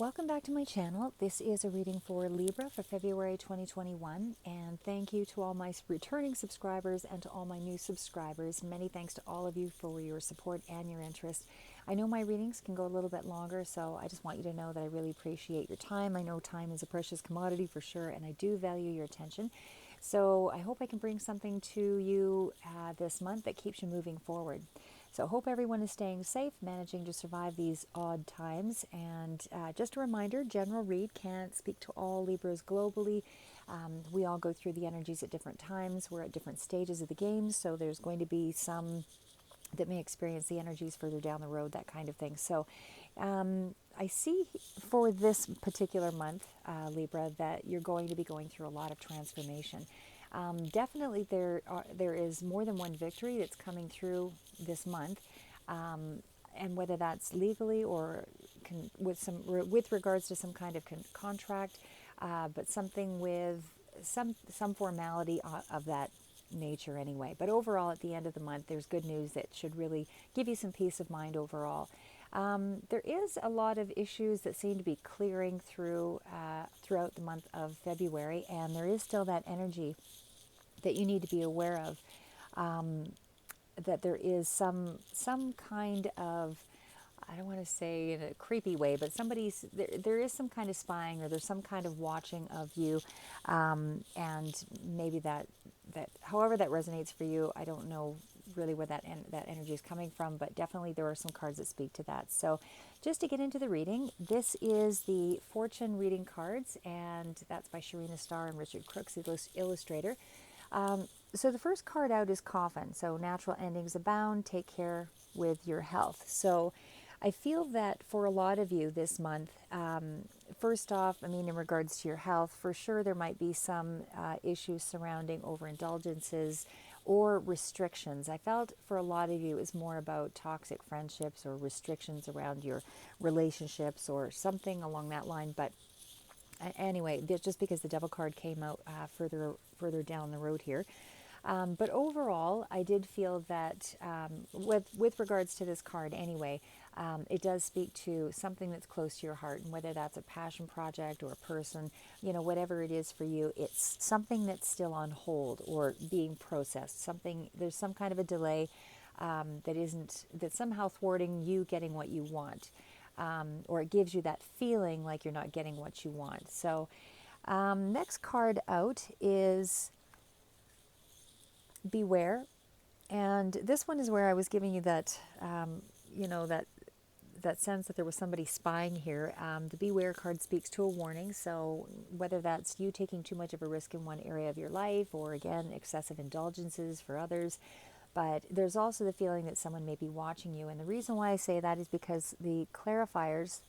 Welcome back to my channel. This is a reading for Libra for February 2021, and thank you to all my returning subscribers and to all my new subscribers. Many thanks to all of you for your support and your interest. I know my readings can go a little bit longer, so I just want you to know that I really appreciate your time. I know time is a precious commodity for sure, and I do value your attention. So I hope I can bring something to you this month that keeps you moving forward. So hope everyone is staying safe, managing to survive these odd times. And just a reminder, general read can't speak to all Libras globally. We all go through the energies at different times. We're at different stages of the game, so there's going to be some that may experience the energies further down the road, that kind of thing. So I see for this particular month, Libra, that you're going to be going through a lot of transformation. Definitely there is more than one victory that's coming through this month, and whether that's legally or with regards to some kind of contract, but something with some formality of that nature anyway. But overall, at the end of the month, there's good news that should really give you some peace of mind overall. There is a lot of issues that seem to be clearing throughout the month of February, and there is still that energy that you need to be aware of, that there is some kind of, I don't want to say in a creepy way, but there is some kind of spying, or there's some kind of watching of you, and maybe that however that resonates for you, I don't know really where that energy is coming from, but definitely there are some cards that speak to that. So just to get into the reading, this is the Fortune reading cards, and that's by Sharina Starr and Richard Crooks, illustrator. So the first card out is Coffin. So natural endings abound. Take care with your health. So I feel that for a lot of you this month, first off, I mean, in regards to your health, for sure there might be some issues surrounding overindulgences or restrictions. I felt for a lot of you it was more about toxic friendships or restrictions around your relationships or something along that line. But anyway, just because the Devil card came out further down the road here. But overall, I did feel that with regards to this card anyway, it does speak to something that's close to your heart, and whether that's a passion project or a person, whatever it is for you, it's something that's still on hold or being processed. There's some kind of a delay that's somehow thwarting you getting what you want, or it gives you that feeling like you're not getting what you want. So next card out is Beware, and this one is where I was giving you that that sense that there was somebody spying here. The Beware card speaks to a warning, so whether that's you taking too much of a risk in one area of your life, or again excessive indulgences for others, but there's also the feeling that someone may be watching you. And the reason why I say that is because the clarifiers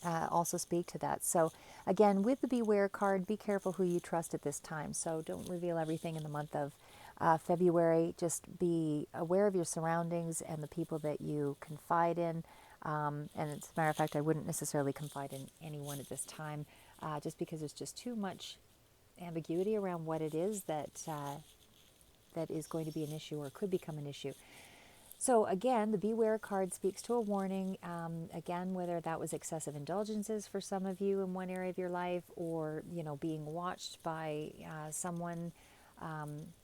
also speak to that. So again, with the Beware card, be careful who you trust at this time. So don't reveal everything in the month of February. Just be aware of your surroundings and the people that you confide in. And as a matter of fact, I wouldn't necessarily confide in anyone at this time, just because there's just too much ambiguity around what it is that is going to be an issue or could become an issue. So again, the Beware card speaks to a warning. Again, whether that was excessive indulgences for some of you in one area of your life, or being watched by someone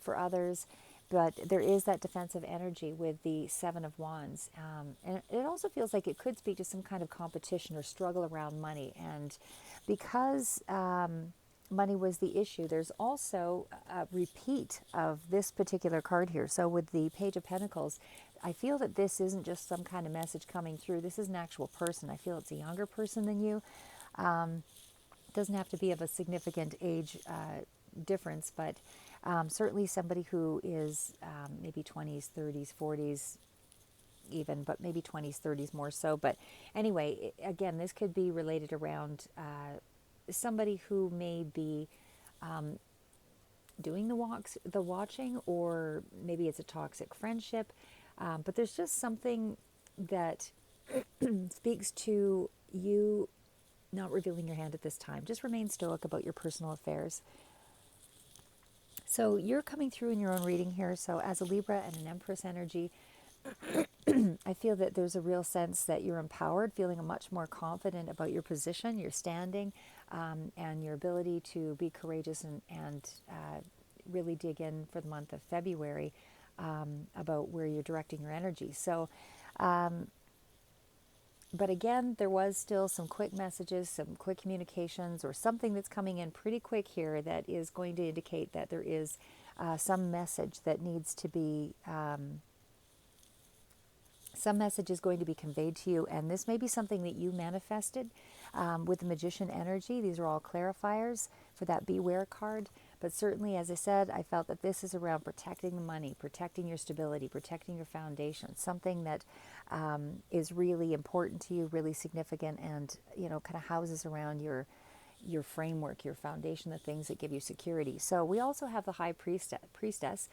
for others. But there is that defensive energy with the Seven of Wands. And it also feels like it could speak to some kind of competition or struggle around money. And because money was the issue, there's also a repeat of this particular card here. So with the Page of Pentacles, I feel that this isn't just some kind of message coming through. This is an actual person. I feel it's a younger person than you. It doesn't have to be of a significant age difference, but certainly somebody who is maybe 20s, 30s, 40s even, but maybe 20s, 30s more so. But anyway, again, this could be related around somebody who may be doing the watching, or maybe it's a toxic friendship. But there's just something that speaks to you not revealing your hand at this time. Just remain stoic about your personal affairs. So you're coming through in your own reading here. So as a Libra and an Empress energy, I feel that there's a real sense that you're empowered, feeling much more confident about your position, your standing, and your ability to be courageous and really dig in for the month of February about where you're directing your energy. So, but again, there was still some quick messages, some quick communications, or something that's coming in pretty quick here that is going to indicate that there is some message that needs to be. Some message is going to be conveyed to you, and this may be something that you manifested with the magician energy. These are all clarifiers for that beware card. But certainly, as I said, I felt that this is around protecting the money, protecting your stability, protecting your foundation, something that is really important to you, really significant, and kind of houses around your framework, your foundation, the things that give you security. So we also have the high priestess.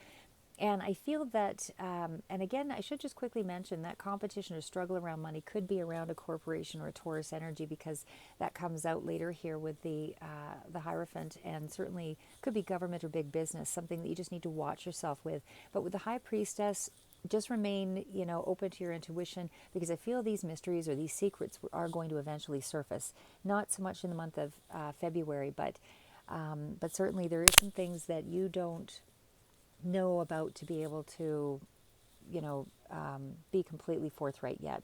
And I feel that, and again, I should just quickly mention that competition or struggle around money could be around a corporation or a Taurus energy, because that comes out later here with the Hierophant, and certainly could be government or big business, something that you just need to watch yourself with. But with the High Priestess, just remain, open to your intuition, because I feel these mysteries or these secrets are going to eventually surface. Not so much in the month of February, but certainly there is some things that you don't know about to be able to, be completely forthright yet.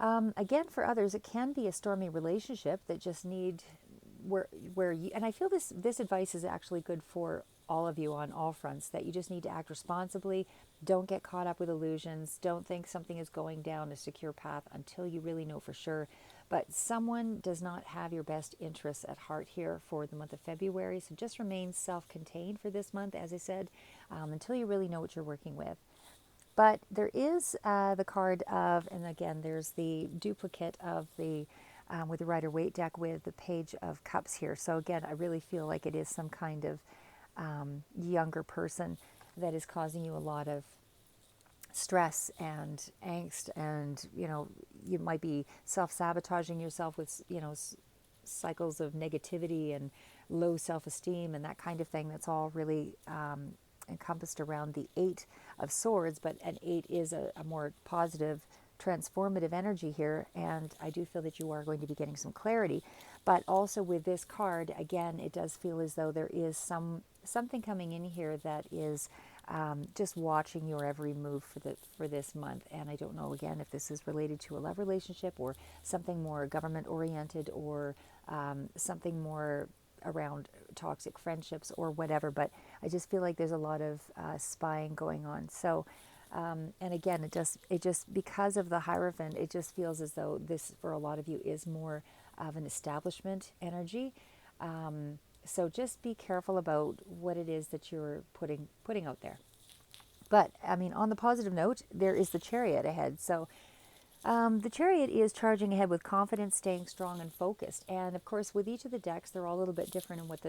Again, for others, it can be a stormy relationship that just need where you, and I feel this advice is actually good for all of you on all fronts, that you just need to act responsibly. Don't get caught up with illusions. Don't think something is going down a secure path until you really know for sure. But someone does not have your best interests at heart here for the month of February. So just remain self-contained for this month, as I said, until you really know what you're working with. But there is the card of, and again, there's the duplicate of the with the Rider-Waite deck with the Page of Cups here. So again, I really feel like it is some kind of younger person that is causing you a lot of stress and angst, and you might be self-sabotaging yourself with cycles of negativity and low self-esteem and that kind of thing. That's all really encompassed around the Eight of Swords, but an eight is a more positive, transformative energy here, and I do feel that you are going to be getting some clarity. But also with this card, again, it does feel as though there is something coming in here that is just watching your every move for this month. And I don't know, again, if this is related to a love relationship or something more government oriented, or something more around toxic friendships or whatever, but I just feel like there's a lot of spying going on. So and again, it just because of the Hierophant, it just feels as though this for a lot of you is more of an establishment energy. So just be careful about what it is that you're putting out there. But I mean, on the positive note, there is the Chariot ahead. So the Chariot is charging ahead with confidence, staying strong and focused. And of course, with each of the decks, they're all a little bit different in what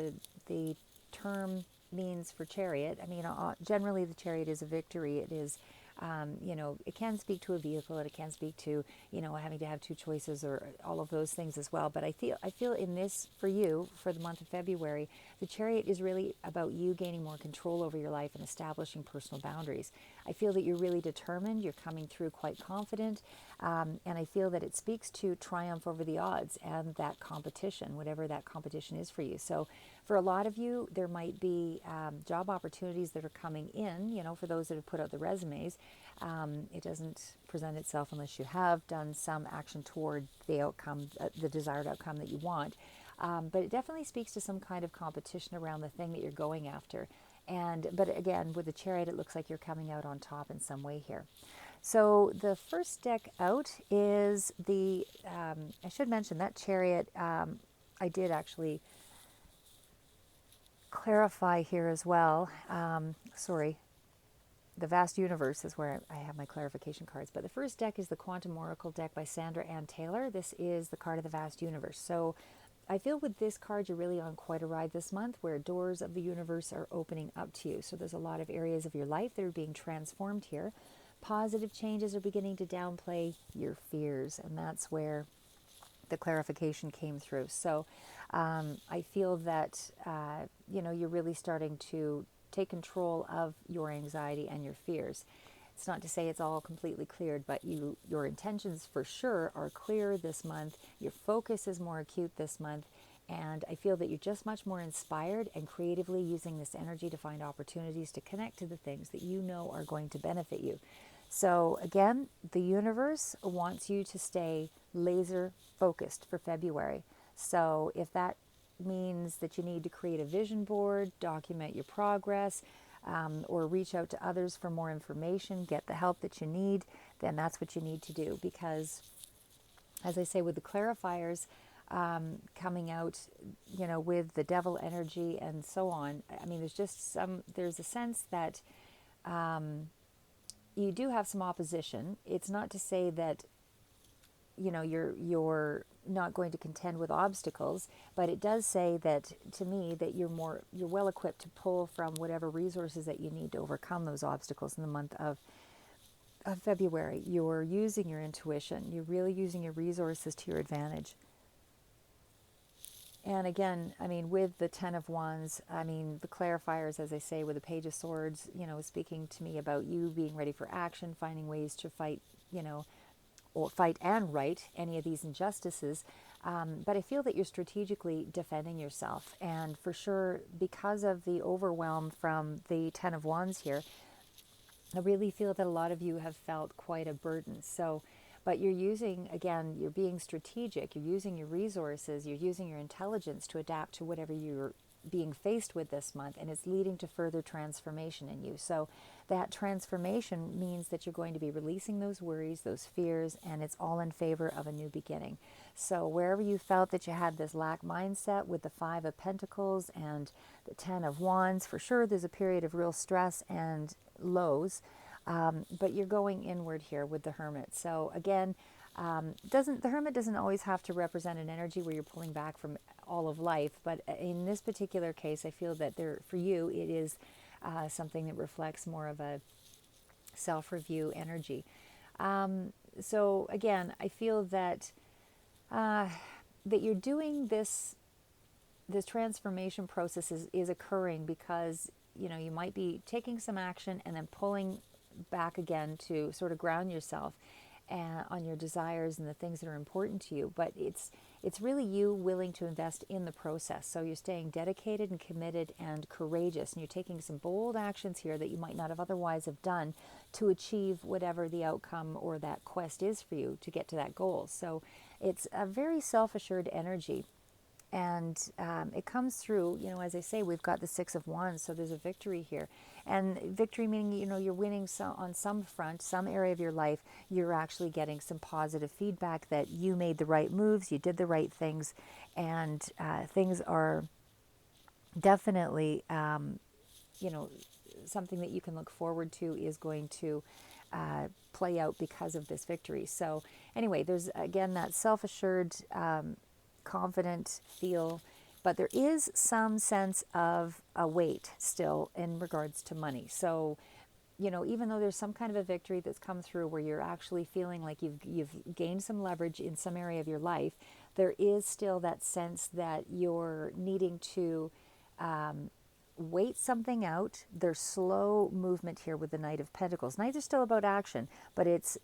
the term means for Chariot. I mean, generally the Chariot is a victory. It is, it can speak to a vehicle, and it can speak to, having to have two choices or all of those things as well. But I feel in this, for you, for the month of February, the Chariot is really about you gaining more control over your life and establishing personal boundaries. I feel that you're really determined. You're coming through quite confident. And I feel that it speaks to triumph over the odds and that competition, whatever that competition is for you. So for a lot of you, there might be job opportunities that are coming in, for those that have put out the resumes. It doesn't present itself unless you have done some action toward the outcome, the desired outcome that you want. But it definitely speaks to some kind of competition around the thing that you're going after. But again, with the Chariot, it looks like you're coming out on top in some way here. So the first deck out is the, I should mention that Chariot, I did actually clarify here as well. Sorry, the Vast Universe is where I have my clarification cards. But the first deck is the Quantum Oracle deck by Sandra Ann Taylor. This is the card of the Vast Universe. So I feel with this card, you're really on quite a ride this month, where doors of the universe are opening up to you. So there's a lot of areas of your life that are being transformed here. Positive changes are beginning to downplay your fears, and that's where the clarification came through. So I feel that you're really starting to take control of your anxiety and your fears. It's not to say it's all completely cleared, but your intentions for sure are clear this month. Your focus is more acute this month. And I feel that you're just much more inspired and creatively using this energy to find opportunities to connect to the things that you know are going to benefit you. So again, the universe wants you to stay laser focused for February. So if that means that you need to create a vision board, document your progress, or reach out to others for more information, get the help that you need, then that's what you need to do. Because, as I say, with the clarifiers coming out, with the devil energy and so on, I mean, there's a sense that you do have some opposition. It's not to say that you're not going to contend with obstacles, but it does say that, to me, that you're well equipped to pull from whatever resources that you need to overcome those obstacles in the month of February. You're using your intuition. You're really using your resources to your advantage. And again, I mean, with the Ten of Wands, I mean, the clarifiers, as I say, with the Page of Swords, speaking to me about you being ready for action, finding ways to fight, or fight and right any of these injustices. But I feel that you're strategically defending yourself. And for sure, because of the overwhelm from the Ten of Wands here, I really feel that a lot of you have felt quite a burden. So, but you're being strategic, you're using your resources, you're using your intelligence to adapt to whatever you're being faced with this month, and it's leading to further transformation in you. So that transformation means that you're going to be releasing those worries, those fears, and it's all in favor of a new beginning. So wherever you felt that you had this lack mindset with the Five of Pentacles and the Ten of Wands, for sure there's a period of real stress and lows. But you're going inward here with the Hermit. So again, the Hermit doesn't always have to represent an energy where you're pulling back from all of life. But in this particular case, I feel that for you, it is something that reflects more of a self-review energy. So again, I feel that that you're doing this transformation process is occurring because you might be taking some action and then pulling back again to sort of ground yourself on your desires and the things that are important to you. But it's really you willing to invest in the process. So you're staying dedicated and committed and courageous, and you're taking some bold actions here that you might not have otherwise have done to achieve whatever the outcome or that quest is for you to get to that goal. So it's a very self-assured energy. And it comes through, as I say, we've got the Six of Wands, so there's a victory here. And victory meaning, you're winning on some front, some area of your life, you're actually getting some positive feedback that you made the right moves, you did the right things, and things are definitely, something that you can look forward to is going to play out because of this victory. So anyway, there's, again, that self-assured, confident feel, but there is some sense of a weight still in regards to money. So, even though there's some kind of a victory that's come through where you're actually feeling like you've gained some leverage in some area of your life, there is still that sense that you're needing to wait something out. There's slow movement here with the Knight of Pentacles. Knights are still about action, but it's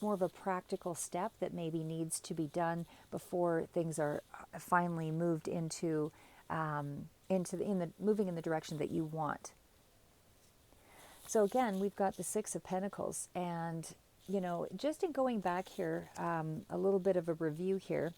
more of a practical step that maybe needs to be done before things are finally moved into moving in the direction that you want. So again, we've got the Six of Pentacles, and just in going back here, a little bit of a review here.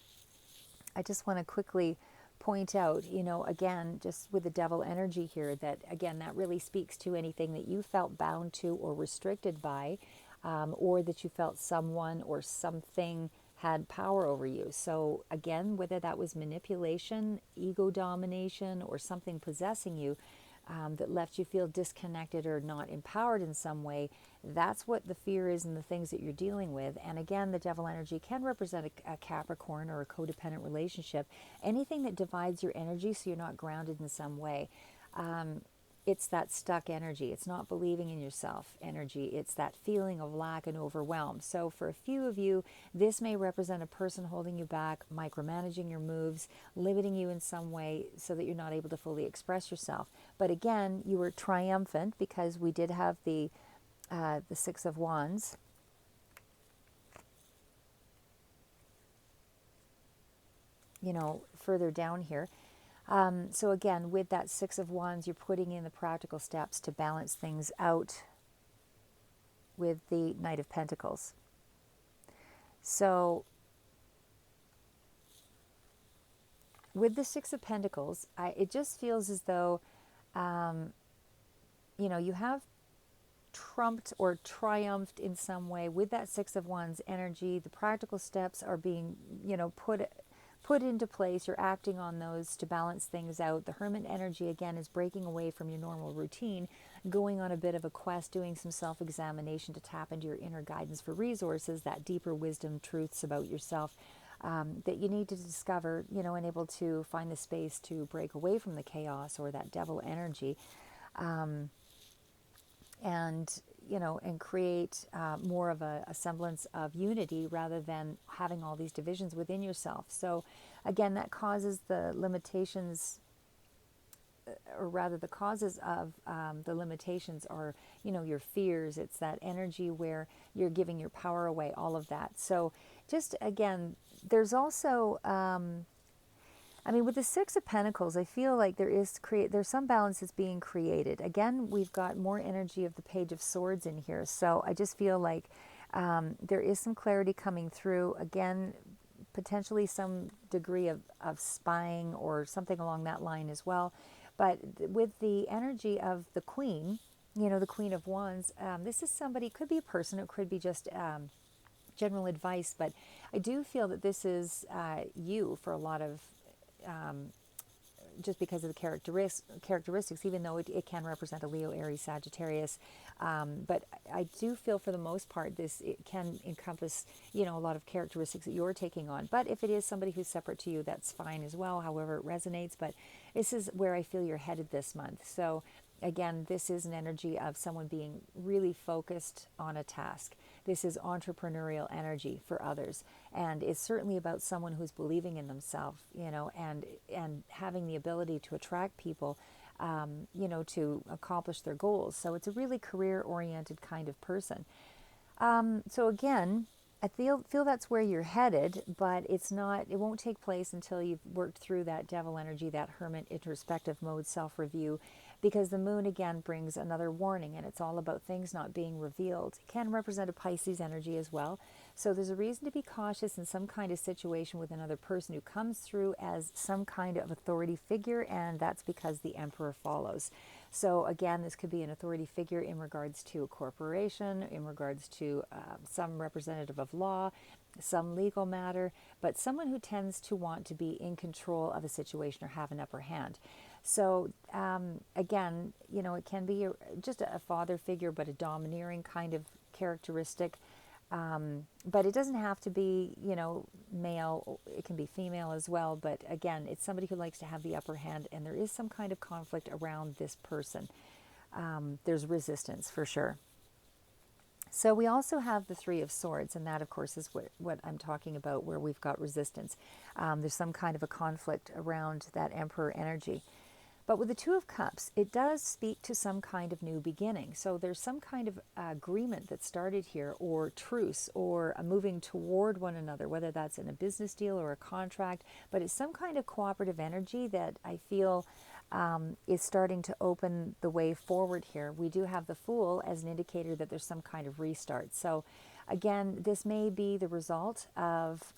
I just want to quickly point out, again, just with the devil energy here, that again, that really speaks to anything that you felt bound to or restricted by, or that you felt someone or something had power over you. So again, whether that was manipulation, ego domination, or something possessing you, that left you feel disconnected or not empowered in some way, that's what the fear is and the things that you're dealing with. And again, the devil energy can represent a Capricorn or a codependent relationship, anything that divides your energy so you're not grounded in some way. It's that stuck energy. It's not believing in yourself energy. It's that feeling of lack and overwhelm. So for a few of you, this may represent a person holding you back, micromanaging your moves, limiting you in some way so that you're not able to fully express yourself. But again, you were triumphant because we did have the the Six of Wands. You know, further down here. So again, with that Six of Wands, you're putting in the practical steps to balance things out with the Knight of Pentacles. So with the Six of Pentacles, it just feels as though, you know, you have trumped or triumphed in some way with that Six of Wands energy. The practical steps are being, you know, put into place. You're acting on those to balance things out. The Hermit energy, again, is breaking away from your normal routine, going on a bit of a quest, doing some self-examination to tap into your inner guidance for resources, that deeper wisdom, truths about yourself that you need to discover, you know, and able to find the space to break away from the chaos or that devil energy. And you know, and create more of a semblance of unity rather than having all these divisions within yourself. So again, that causes the limitations, or rather the causes of the limitations are, you know, your fears. It's that energy where you're giving your power away, all of that. So just again, there's also I mean, with the Six of Pentacles, I feel like there's some balance that's being created. Again, we've got more energy of the Page of Swords in here. So I just feel like there is some clarity coming through. Again, potentially some degree of spying or something along that line as well. But with the energy of the Queen, you know, the Queen of Wands, this is somebody, could be a person, it could be just general advice, but I do feel that this is you for a lot of just because of the characteristics, even though it can represent a Leo, Aries, Sagittarius. But I do feel for the most part it can encompass, you know, a lot of characteristics that you're taking on. But if it is somebody who's separate to you, that's fine as well, however it resonates. But this is where I feel you're headed this month. So again, this is an energy of someone being really focused on a task. This is entrepreneurial energy for others, and it's certainly about someone who's believing in themselves, you know, and having the ability to attract people, you know, to accomplish their goals. So it's a really career-oriented kind of person. So again, I feel that's where you're headed, but it's not. It won't take place until you've worked through that devil energy, that hermit introspective mode, self-review, because the moon again brings another warning, and it's all about things not being revealed. It can represent a Pisces energy as well. So there's a reason to be cautious in some kind of situation with another person who comes through as some kind of authority figure, and that's because the Emperor follows. So again, this could be an authority figure in regards to a corporation, in regards to some representative of law, some legal matter, but someone who tends to want to be in control of a situation or have an upper hand. So again, you know, it can be just a father figure, but a domineering kind of characteristic. But it doesn't have to be, you know, male. It can be female as well. But again, it's somebody who likes to have the upper hand, and there is some kind of conflict around this person. There's resistance for sure. So we also have the Three of Swords, and that, of course, is what I'm talking about, where we've got resistance. There's some kind of a conflict around that Emperor energy. But with the Two of Cups, it does speak to some kind of new beginning. So there's some kind of agreement that started here, or truce, or a moving toward one another, whether that's in a business deal or a contract. But it's some kind of cooperative energy that I feel is starting to open the way forward here. We do have the Fool as an indicator that there's some kind of restart. So again, this may be the result of,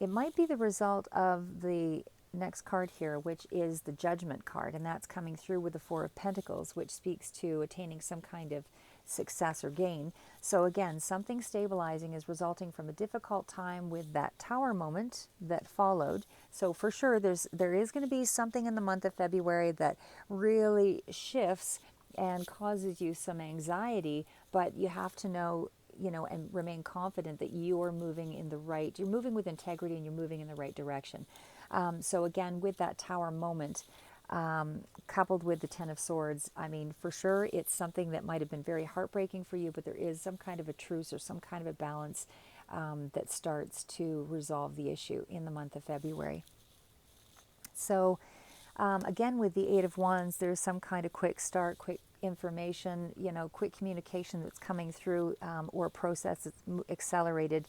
it might be the result of the next card here, which is the Judgment card, and that's coming through with the Four of Pentacles, which speaks to attaining some kind of success or gain. So again, something stabilizing is resulting from a difficult time with that Tower moment that followed. So for sure, there is going to be something in the month of February that really shifts and causes you some anxiety, but you have to know, you know, and remain confident that you're moving you're moving with integrity, and you're moving in the right direction. So again, with that Tower moment, coupled with the Ten of Swords, I mean, for sure, it's something that might have been very heartbreaking for you, but there is some kind of a truce or some kind of a balance that starts to resolve the issue in the month of February. So again, with the Eight of Wands, there's some kind of quick start, quick information, quick communication that's coming through, or a process that's accelerated,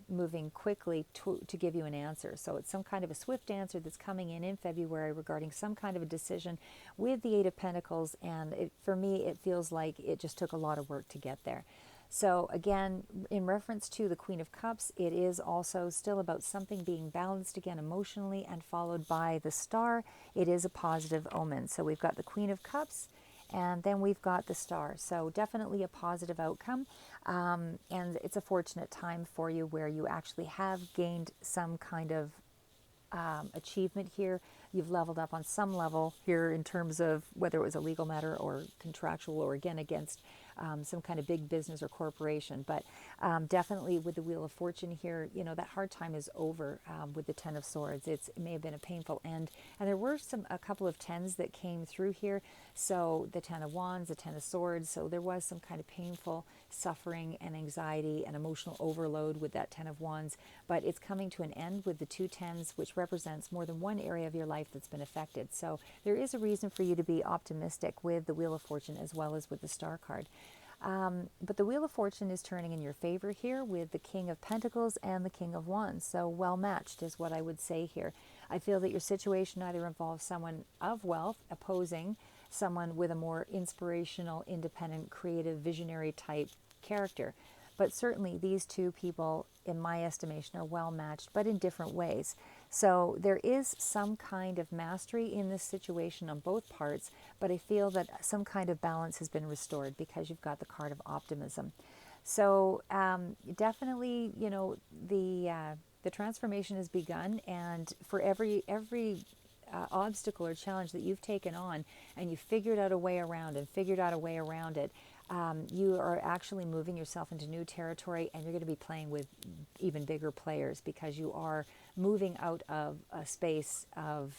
moving quickly to give you an answer. So it's some kind of a swift answer that's coming in February regarding some kind of a decision with the Eight of Pentacles. And for me, it feels like it just took a lot of work to get there. So again, in reference to the Queen of Cups, it is also still about something being balanced again emotionally, and followed by the Star. It is a positive omen. So we've got the Queen of Cups, and then we've got the Star. So definitely a positive outcome. And it's a fortunate time for you where you actually have gained some kind of achievement here. You've leveled up on some level here in terms of whether it was a legal matter or contractual, or again against some kind of big business or corporation. But definitely with the Wheel of Fortune here, that hard time is over with the Ten of Swords. It may have been a painful end. And there were a couple of tens that came through here. So the Ten of Wands, the Ten of Swords. So there was some kind of painful suffering and anxiety and emotional overload with that Ten of Wands. But it's coming to an end with the two tens, which represents more than one area of your life that's been affected. So there is a reason for you to be optimistic with the Wheel of Fortune as well as with the Star card. But the Wheel of Fortune is turning in your favor here with the King of Pentacles and the King of Wands. So well matched is what I would say here. I feel that your situation either involves someone of wealth opposing someone with a more inspirational, independent, creative, visionary type character. But certainly these two people, in my estimation, are well matched, but in different ways. So there is some kind of mastery in this situation on both parts, but I feel that some kind of balance has been restored because you've got the card of optimism. So definitely, the transformation has begun, and for every obstacle or challenge that you've taken on, and you figured out a way around it, you are actually moving yourself into new territory, and you're going to be playing with even bigger players because you are moving out of a space of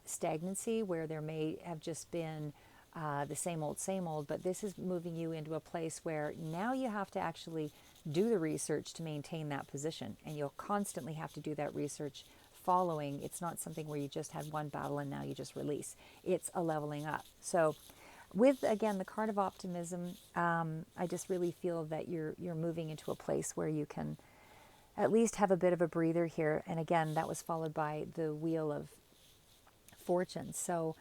stagnancy where there may have just been the same old, but this is moving you into a place where now you have to actually do the research to maintain that position, and you'll constantly have to do that research following. It's not something where you just had one battle and now you just release. It's a leveling up. So with, again, the card of optimism, I just really feel that you're moving into a place where you can at least have a bit of a breather here. And again, that was followed by the Wheel of Fortune. So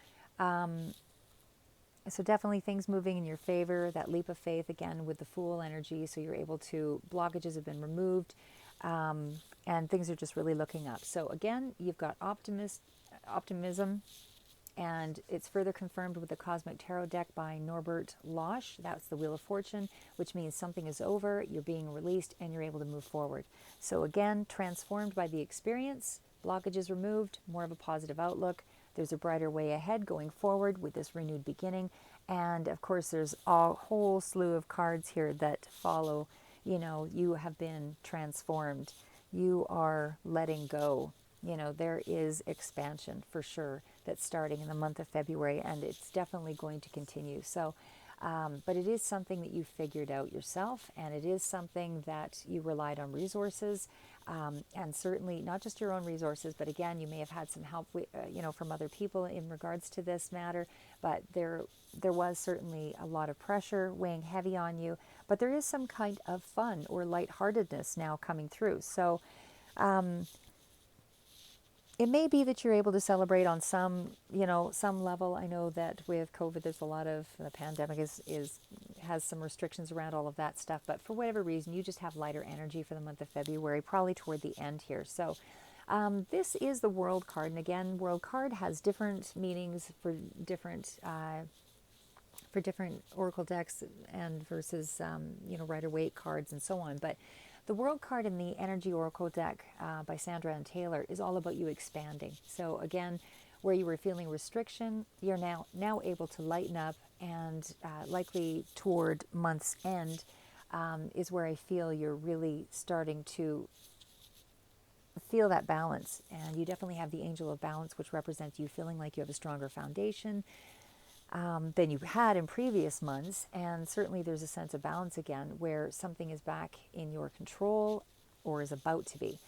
definitely things moving in your favor. That leap of faith, again, with the Fool energy. So you're able to, blockages have been removed, and things are just really looking up. So again, you've got optimism. And it's further confirmed with the Cosmic Tarot deck by Norbert Losch. That's the Wheel of Fortune, which means something is over, you're being released, and you're able to move forward. So again, transformed by the experience, blockages removed, more of a positive outlook. There's a brighter way ahead going forward with this renewed beginning. And of course, there's a whole slew of cards here that follow. You have been transformed. You are letting go. There is expansion for sure that's starting in the month of February, and it's definitely going to continue. So, but it is something that you figured out yourself, and it is something that you relied on resources, and certainly not just your own resources, but again, you may have had some help, from other people in regards to this matter. But there was certainly a lot of pressure weighing heavy on you. But there is some kind of fun or lightheartedness now coming through. So. It may be that you're able to celebrate on some level. I know that with COVID, there's a lot of, the pandemic has some restrictions around all of that stuff. But for whatever reason, you just have lighter energy for the month of February, probably toward the end here. So this is the World card. And again, World card has different meanings for different oracle decks and versus, Rider-Waite cards and so on. But the World card in the Energy Oracle deck by Sandra and Taylor is all about you expanding. So again, where you were feeling restriction, you're now able to lighten up, and likely toward month's end is where I feel you're really starting to feel that balance. And you definitely have the Angel of Balance, which represents you feeling like you have a stronger foundation than you had in previous months. And certainly there's a sense of balance again where something is back in your control or is about to be.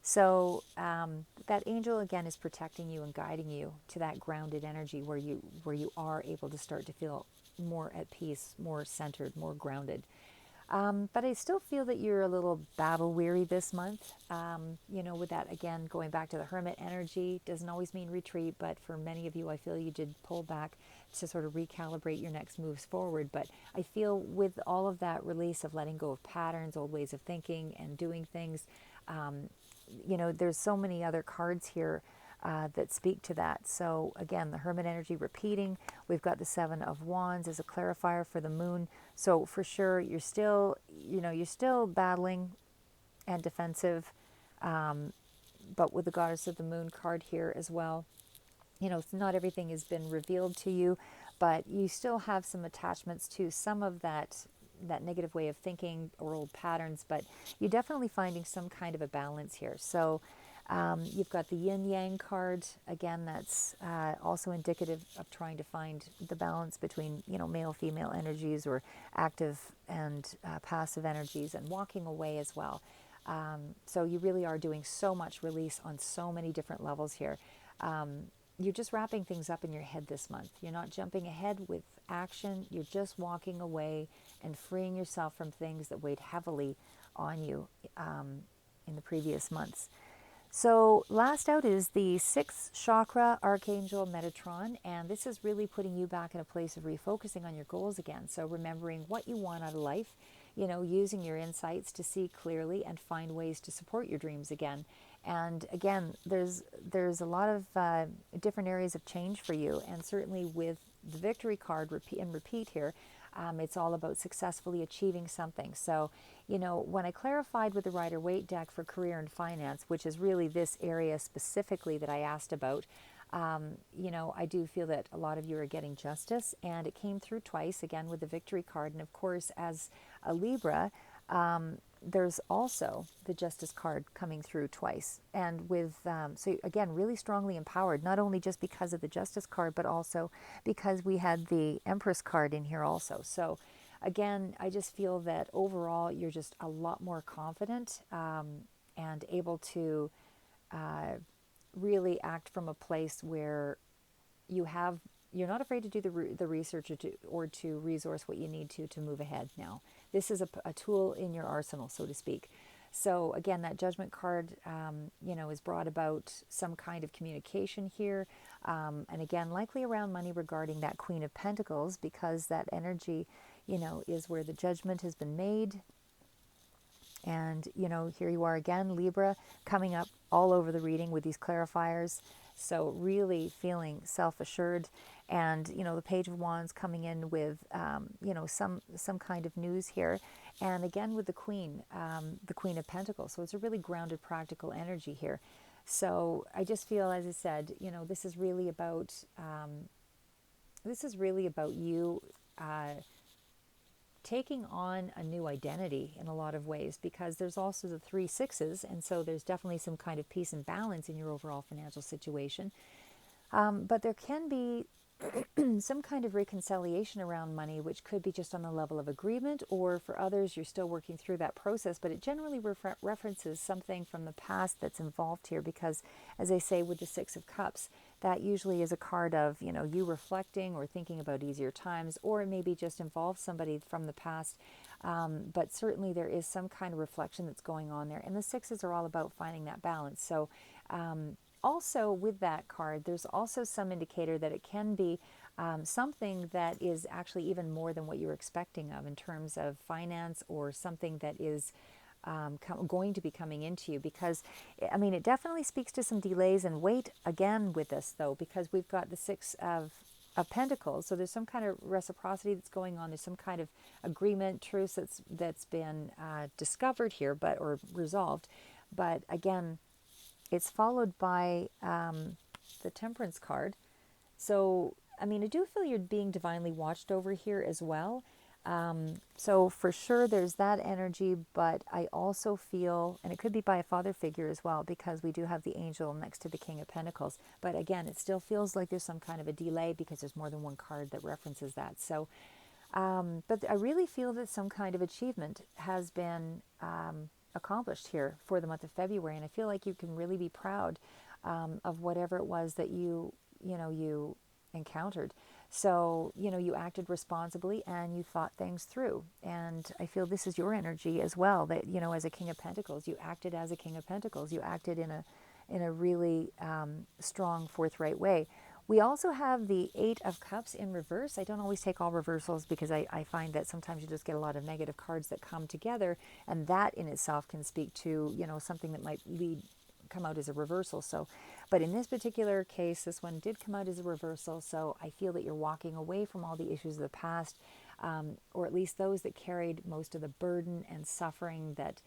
So that angel again is protecting you and guiding you to that grounded energy where you are able to start to feel more at peace, more centered, more grounded. But I still feel that you're a little battle weary this month. With that, again, going back to the hermit energy, doesn't always mean retreat, but for many of you, I feel you did pull back to sort of recalibrate your next moves forward. But I feel with all of that release of letting go of patterns, old ways of thinking and doing things, there's so many other cards here that speak to that. So again, the Hermit energy repeating. We've got the Seven of Wands as a clarifier for the Moon. So for sure, you're still battling and defensive, but with the Goddess of the Moon card here as well. Not everything has been revealed to you, but you still have some attachments to some of that negative way of thinking or old patterns, but you're definitely finding some kind of a balance here. So you've got the yin yang card again. That's also indicative of trying to find the balance between male female energies or active and passive energies, and walking away as well. So you really are doing so much release on so many different levels here. You're just wrapping things up in your head this month. You're not jumping ahead with action. You're just walking away and freeing yourself from things that weighed heavily on you in the previous months. So last out is the 6th chakra, Archangel Metatron, and this is really putting you back in a place of refocusing on your goals again. So remembering what you want out of life, using your insights to see clearly and find ways to support your dreams again. And again, there's a lot of different areas of change for you, and certainly with the Victory card repeat here, it's all about successfully achieving something. So, when I clarified with the Rider-Waite deck for career and finance, which is really this area specifically that I asked about, I do feel that a lot of you are getting justice, and it came through twice, again with the Victory card. And of course, as a Libra, there's also the Justice card coming through twice. And with, so again, really strongly empowered, not only just because of the Justice card, but also because we had the Empress card in here also. So again, I just feel that overall you're just a lot more confident and able to really act from a place where you're not afraid to do the research or to resource what you need to move ahead now. This is a tool in your arsenal, so to speak. So again, that Judgment card, is brought about some kind of communication here. And again, likely around money regarding that Queen of Pentacles, because that energy, is where the judgment has been made. And, here you are again, Libra, coming up all over the reading with these clarifiers. So really feeling self-assured, and the Page of Wands coming in with some kind of news here, and again with the Queen of Pentacles. So it's a really grounded, practical energy here. So I just feel, as I said, this is really about you taking on a new identity in a lot of ways, because there's also the 3 sixes, and so there's definitely some kind of peace and balance in your overall financial situation. But there can be some kind of reconciliation around money, which could be just on the level of agreement, or for others, you're still working through that process, but it generally references something from the past that's involved here, because, as I say, with the 6 of Cups, that usually is a card of, you reflecting or thinking about easier times, or it maybe just involves somebody from the past. But certainly there is some kind of reflection that's going on there. And the 6s are all about finding that balance. So also with that card, there's also some indicator that it can be something that is actually even more than what you're expecting of in terms of finance, or something that is going to be coming into you, because it definitely speaks to some delays and wait again with this, though, because we've got the 6 of Pentacles. So there's some kind of reciprocity that's going on. There's some kind of agreement, truce that's been discovered here, or resolved. But again, it's followed by the Temperance card. So I do feel you're being divinely watched over here as well. So for sure there's that energy, but I also feel, and it could be by a father figure as well, because we do have the angel next to the King of Pentacles. But again, it still feels like there's some kind of a delay, because there's more than one card that references that. So, but I really feel that some kind of achievement has been accomplished here for the month of February, and I feel like you can really be proud of whatever it was that you encountered. So, you acted responsibly and you thought things through. And I feel this is your energy as well, that, as a King of Pentacles, you acted as a King of Pentacles. You acted in a really strong, forthright way. We also have the Eight of Cups in reverse. I don't always take all reversals because I find that sometimes you just get a lot of negative cards that come together, and that in itself can speak to, something that might come out as a reversal. So, but in this particular case, this one did come out as a reversal. So I feel that you're walking away from all the issues of the past, or at least those that carried most of the burden and suffering that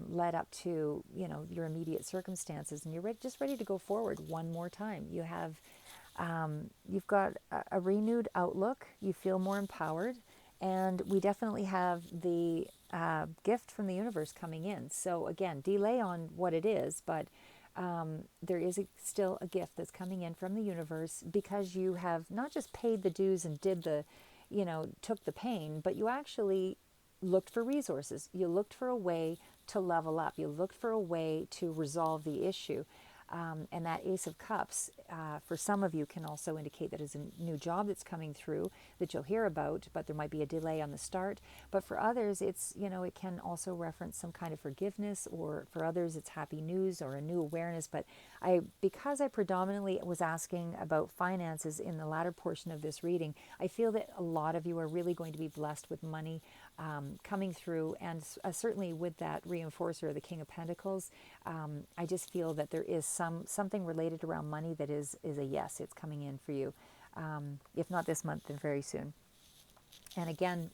led up to, your immediate circumstances, and you're just ready to go forward one more time. You've got a renewed outlook. You feel more empowered, and we definitely have the gift from the universe coming in. So again, delay on what it is, but there is still a gift that's coming in from the universe, because you have not just paid the dues and took the pain, but you actually looked for resources. You looked for a way to level up. You looked for a way to resolve the issue. And that Ace of Cups, for some of you, can also indicate that it's a new job that's coming through that you'll hear about, but there might be a delay on the start. But for others, it's, it can also reference some kind of forgiveness, or for others, it's happy news or a new awareness. But because I predominantly was asking about finances in the latter portion of this reading, I feel that a lot of you are really going to be blessed with money coming through, and certainly with that reinforcer of the King of Pentacles, I just feel that there is something related around money that is a yes. It's coming in for you, if not this month, then very soon. And again,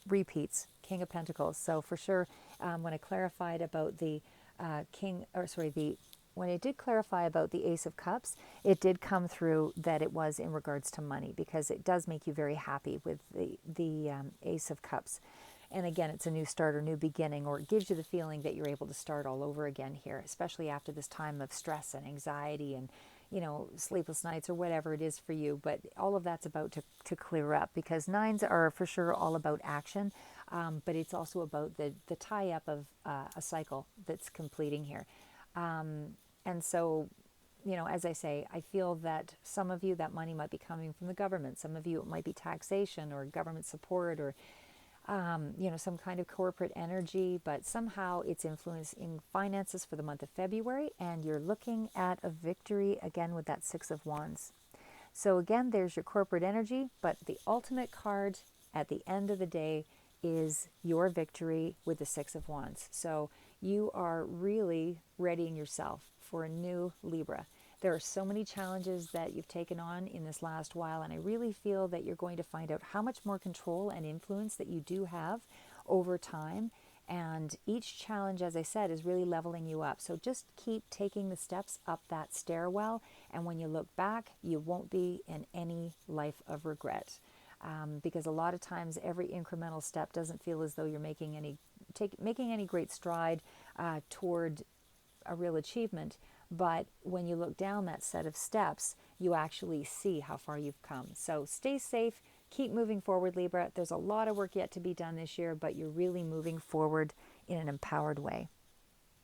repeats, King of Pentacles. So for sure, when I clarified about the when I did clarify about the Ace of Cups, it did come through that it was in regards to money, because it does make you very happy with the Ace of Cups. And again, it's a new start or new beginning, or it gives you the feeling that you're able to start all over again here, especially after this time of stress and anxiety and, sleepless nights or whatever it is for you. But all of that's about to clear up, because nines are for sure all about action, but it's also about the tie-up of a cycle that's completing here. And so, as I say, I feel that some of you, that money might be coming from the government. Some of you, it might be taxation or government support, or some kind of corporate energy, but somehow it's influencing finances for the month of February, and you're looking at a victory again with that Six of Wands. So again, there's your corporate energy, but the ultimate card at the end of the day is your victory with the Six of Wands. So you are really readying yourself for a new Libra. There are so many challenges that you've taken on in this last while, and I really feel that you're going to find out how much more control and influence that you do have over time. And each challenge, as I said, is really leveling you up. So just keep taking the steps up that stairwell, and when you look back, you won't be in any life of regret. Because a lot of times every incremental step doesn't feel as though you're making any great stride toward a real achievement. But when you look down that set of steps, you actually see how far you've come. So stay safe, keep moving forward, Libra. There's a lot of work yet to be done this year, but you're really moving forward in an empowered way.